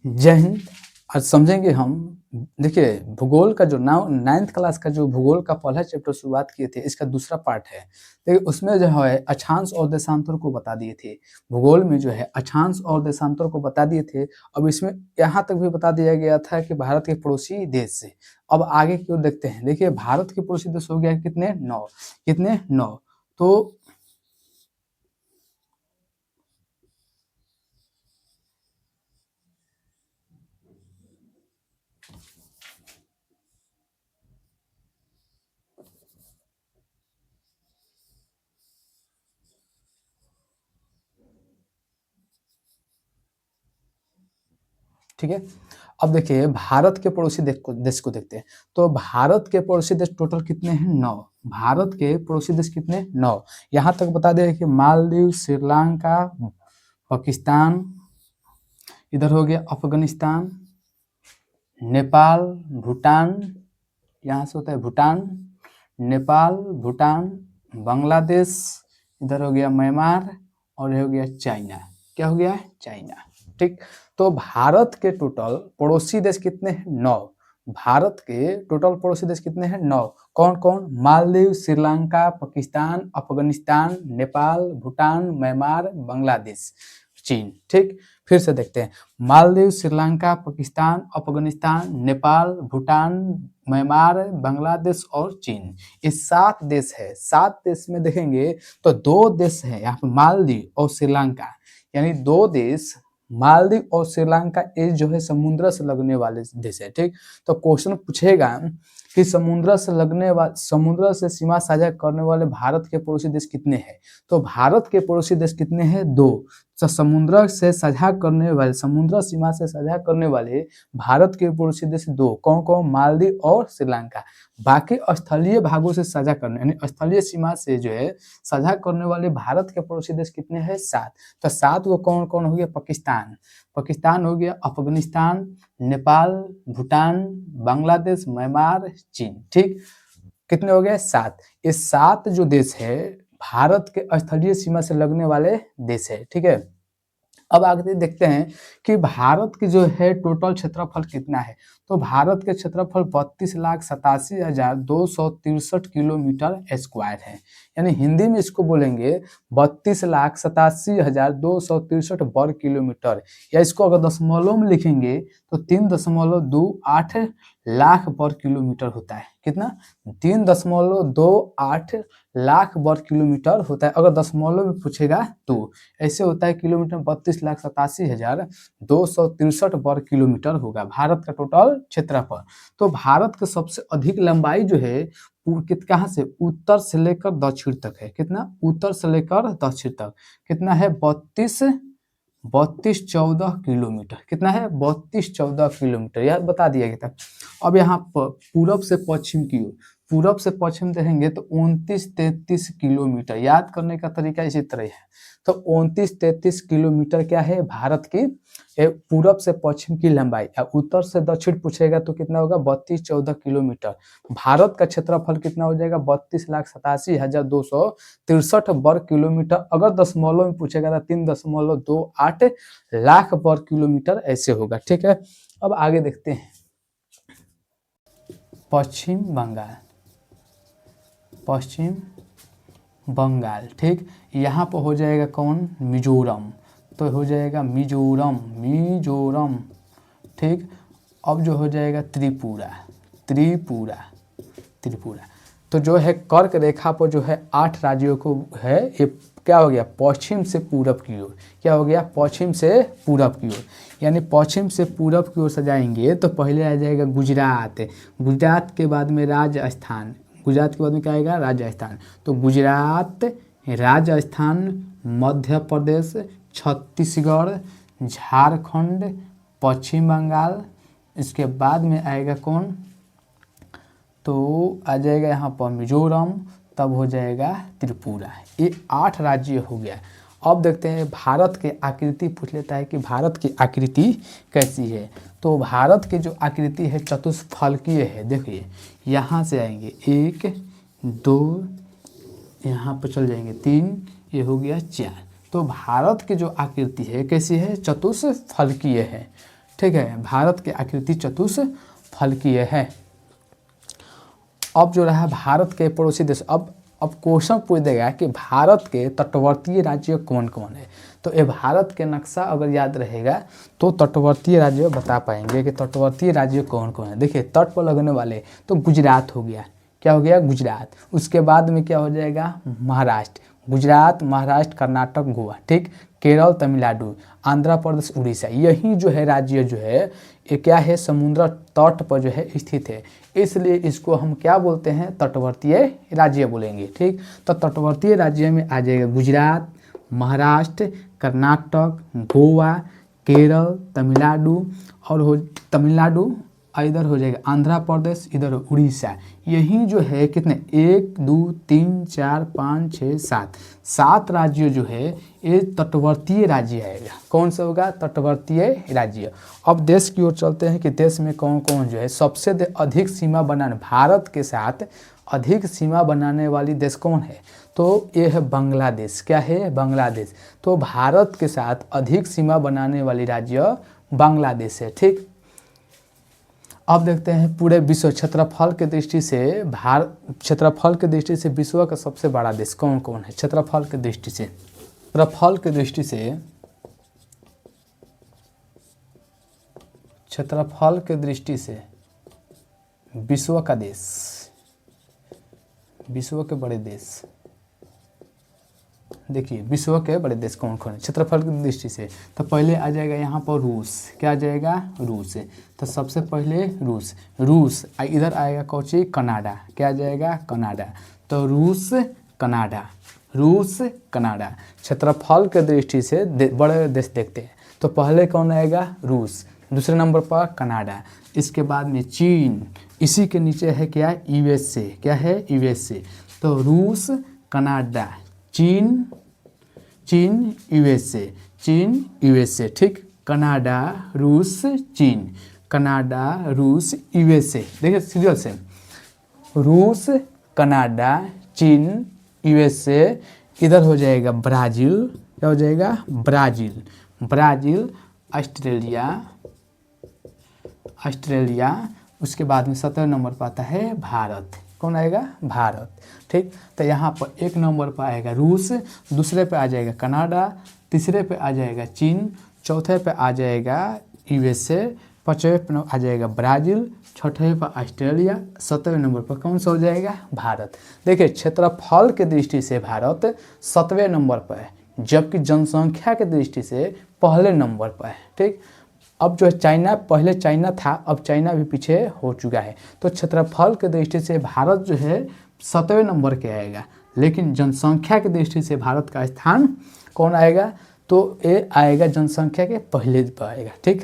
जय हिंद। आज समझेंगे हम, देखिए भूगोल का जो 9th क्लास का जो भूगोल का पहला चैप्टर शुरुआत किए थे, इसका दूसरा पार्ट है। देखिए उसमें जो है अक्षांश और देशांतर को बता दिए थे। भूगोल में जो है अक्षांश और देशांतर को बता दिए थे। अब इसमें यहाँ तक भी बता दिया गया था कि भारत के पड़ोसी देश से। अब आगे की ओर देखते हैं। देखिए भारत के पड़ोसी देश हो गया कितने, 9। कितने, 9। तो ठीक है, अब देखिए भारत के पड़ोसी देश को देखते हैं। तो भारत के पड़ोसी देश टोटल कितने हैं, 9। भारत के पड़ोसी देश कितने, 9। यहाँ तक बता दें कि मालदीव, श्रीलंका, पाकिस्तान, इधर हो गया अफगानिस्तान, नेपाल, भूटान, यहाँ से होता है भूटान, नेपाल, भूटान, बांग्लादेश, इधर हो गया म्यांमार, और हो गया चाइना। क्या हो गया, चाइना। ठीक, तो भारत के टोटल पड़ोसी देश कितने हैं, 9। भारत के टोटल पड़ोसी देश कितने हैं, 9। कौन कौन, मालदीव, श्रीलंका, पाकिस्तान, अफगानिस्तान, नेपाल, भूटान, म्यांमार, बांग्लादेश, चीन। ठीक, फिर से देखते हैं। मालदीव, श्रीलंका, पाकिस्तान, अफगानिस्तान, नेपाल, भूटान, म्यांमार, बांग्लादेश और चीन। ये 7 देश है। 7 देश में देखेंगे तो 2 देश है यहाँ पे, मालदीव और श्रीलंका, यानी 2 देश मालदीव और श्रीलंका, ये जो है समुद्र से लगने वाले देश है। ठीक, तो क्वेश्चन पूछेगा कि समुद्र से सीमा साझा करने वाले भारत के पड़ोसी देश कितने हैं। तो भारत के पड़ोसी देश कितने हैं, 2। तो समुद्र सीमा से साझा करने वाले भारत के पड़ोसी देश 2। कौन कौन, मालदीव और श्रीलंका। बाकी स्थलीय भागों से साझा करने, यानी स्थलीय सीमा से जो है साझा करने वाले भारत के पड़ोसी देश कितने हैं, 7। तो 7 वो कौन कौन हो गया, पाकिस्तान हो गया, अफगानिस्तान, नेपाल, भूटान, बांग्लादेश, म्यांमार, चीन। ठीक, कितने हो गए, 7। ये 7 जो देश है भारत के स्थलीय सीमा से लगने वाले देश है। ठीक है, अब आगे देखते हैं कि भारत की जो है टोटल क्षेत्रफल कितना है। तो भारत के क्षेत्रफल 32,87,263 किलोमीटर स्क्वायर है। यानी हिंदी में इसको बोलेंगे 32,87,263 वर्ग किलोमीटर, या इसको अगर दशमलव में लिखेंगे तो 3.28 लाख वर्ग किलोमीटर होता है। कितना, 3.28 लाख वर्ग किलोमीटर होता है। अगर दशमलव में पूछेगा तो ऐसे होता है किलोमीटर, 32,87,263 वर्ग किलोमीटर होगा भारत का टोटल क्षेत्रफल। तो भारत का सबसे अधिक लंबाई जो है कहाँ से, उत्तर से लेकर दक्षिण तक है। कितना, उत्तर से लेकर दक्षिण तक कितना है, 3214 किलोमीटर। कितना है, 3214 किलोमीटर, यह बता दिया गया था। अब यहाँ पर पूरब से पश्चिम की ओर, पूरब से पश्चिम देखेंगे तो 29-33 किलोमीटर। याद करने का तरीका इसी तरह है। तो 29-33 किलोमीटर क्या है भारत की पूरब से पश्चिम की लंबाई। उत्तर से दक्षिण पूछेगा तो कितना होगा, 3214 किलोमीटर। भारत का क्षेत्रफल कितना हो जाएगा, 32,87,263 वर्ग किलोमीटर। अगर दशमलव में पूछेगा तो 3.28 लाख वर्ग किलोमीटर ऐसे होगा। ठीक है, अब आगे देखते हैं। पश्चिम बंगाल। ठीक, यहाँ पर हो जाएगा कौन, मिजोरम। तो हो जाएगा मिजोरम। ठीक, अब जो हो जाएगा त्रिपुरा। तो जो है कर्क रेखा पर जो है 8 राज्यों को है, ये क्या हो गया, पश्चिम से पूरब की ओर। क्या हो गया, पश्चिम से पूरब की ओर। यानी पश्चिम से पूरब की ओर सजाएंगे तो पहले आ जाएगा गुजरात के बाद में राजस्थान। गुजरात के बाद में क्या आएगा, राजस्थान। तो गुजरात, राजस्थान, मध्य प्रदेश, छत्तीसगढ़, झारखंड, पश्चिम बंगाल, इसके बाद में आएगा कौन, तो आ जाएगा यहाँ पर मिजोरम, तब हो जाएगा त्रिपुरा। ये 8 राज्य हो गया। अब देखते हैं भारत के आकृति, पूछ लेता है कि भारत की आकृति कैसी है। तो भारत की जो आकृति है चतुष्फलकीय है। देखिए यहाँ से आएंगे 1 2, यहाँ पर चल जाएंगे 3, ये हो गया 4। तो भारत की जो आकृति है कैसी है, चतुष्फलकीय है। ठीक है, भारत की आकृति चतुष्फलकीय है। अब जो रहा भारत के पड़ोसी देश, अब क्वेश्चन पूछ देगा कि भारत के तटवर्तीय राज्य कौन कौन है। तो ये भारत के नक्शा अगर याद रहेगा तो तटवर्तीय राज्य बता पाएंगे कि तटवर्तीय राज्य कौन कौन है। देखिए तट पर लगने वाले तो गुजरात हो गया, क्या हो गया, गुजरात। उसके बाद में क्या हो जाएगा, महाराष्ट्र, गुजरात, महाराष्ट्र, कर्नाटक, गोवा, ठीक, केरल, तमिलनाडु, आंध्र प्रदेश, उड़ीसा। यही जो है राज्य जो है ये क्या है, समुद्र तट पर जो है स्थित है, इसलिए इसको हम क्या बोलते हैं, तटवर्तीय राज्य बोलेंगे। ठीक, तो तटवर्तीय राज्य में आ जाएगा गुजरात, महाराष्ट्र, कर्नाटक, गोवा, केरल, तमिलनाडु, और हो तमिलनाडु, इधर हो जाएगा आंध्र प्रदेश, इधर उड़ीसा। यही जो है कितने, 1 2 3 4 5 6 7 7 राज्य जो है ये तटवर्तीय राज्य आएगा। कौन सा होगा, तटवर्तीय राज्य। अब देश की ओर चलते हैं कि देश में कौन कौन जो है सबसे अधिक सीमा बनाने, भारत के साथ अधिक सीमा बनाने वाली देश कौन है, तो ये है बांग्लादेश। क्या है, बांग्लादेश। तो भारत के साथ अधिक सीमा बनाने वाली राज्य बांग्लादेश है। ठीक, अब देखते हैं पूरे विश्व क्षेत्रफल के दृष्टि से क्षेत्रफल के दृष्टि से विश्व का सबसे बड़ा देश कौन कौन है। क्षेत्रफल के दृष्टि से, क्षेत्रफल के दृष्टि से, क्षेत्रफल के दृष्टि से विश्व का देश, विश्व के बड़े देश, देखिए विश्व के बड़े देश कौन कौन है क्षेत्रफल की दृष्टि से। तो पहले आ जाएगा यहाँ पर रूस, क्या आ जाएगा, रूस। तो सबसे पहले रूस, इधर आएगा कौची, कनाडा, क्या आ जाएगा, कनाडा। तो रूस, कनाडा। क्षेत्रफल के दृष्टि से बड़े देश देखते हैं, तो पहले कौन आएगा, रूस, दूसरे नंबर पर कनाडा, इसके बाद में चीन, इसी के नीचे है क्या, यूएसए, क्या है, यूएसए। तो रूस, कनाडा, चीन, यूएसए, ठीक, कनाडा, रूस, चीन, कनाडा, रूस, यूएसए। देखिए सीरियल से, रूस, कनाडा, चीन, यूएसए, इधर हो जाएगा ब्राज़ील, क्या हो जाएगा, ब्राज़ील, ऑस्ट्रेलिया, उसके बाद में 17 नंबर पर आता है भारत। कौन आएगा, भारत। ठीक, तो यहाँ पर 1 नंबर पर आएगा रूस, दूसरे पे आ जाएगा कनाडा, तीसरे पे आ जाएगा चीन, चौथे पे आ जाएगा यूएसए, पाँचवें पे आ जाएगा ब्राज़ील, छठवें पर ऑस्ट्रेलिया, 7वें नंबर पर कौन सा हो जाएगा, भारत। देखिए क्षेत्रफल के दृष्टि से भारत 7वें नंबर पर है, जबकि जनसंख्या के दृष्टि से पहले नंबर पर है। ठीक, अब जो है चाइना, पहले चाइना था, अब चाइना भी पीछे हो चुका है। तो क्षेत्रफल के दृष्टि से भारत जो है 7वें नंबर के आएगा, लेकिन जनसंख्या की दृष्टि से भारत का स्थान कौन आएगा, तो ये आएगा जनसंख्या के पहले पर आएगा। ठीक।